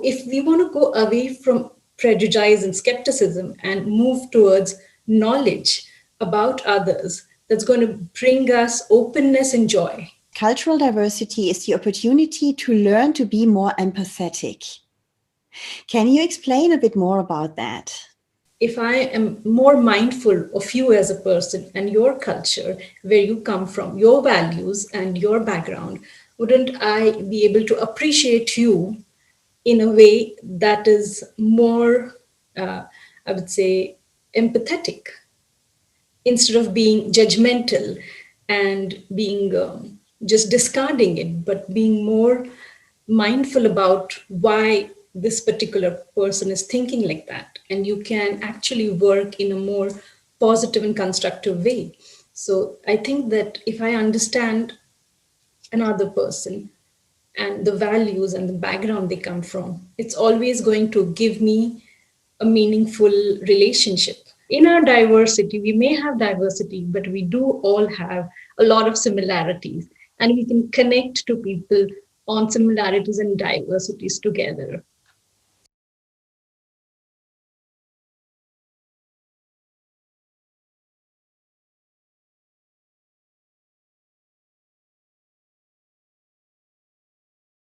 if we want to go away from prejudice and skepticism and move towards knowledge about others, that's going to bring us openness and joy. Cultural diversity is the opportunity to learn to be more empathetic. Can you explain a bit more about that? If I am more mindful of you as a person and your culture, where you come from, your values and your background, wouldn't I be able to appreciate you in a way that is more, I would say, empathetic, instead of being judgmental and being just discarding it, but being more mindful about why this particular person is thinking like that. And you can actually work in a more positive and constructive way. So I think that if I understand another person and the values and the background they come from, it's always going to give me a meaningful relationship. In our diversity, we may have diversity, but we do all have a lot of similarities, and we can connect to people on similarities and diversities together.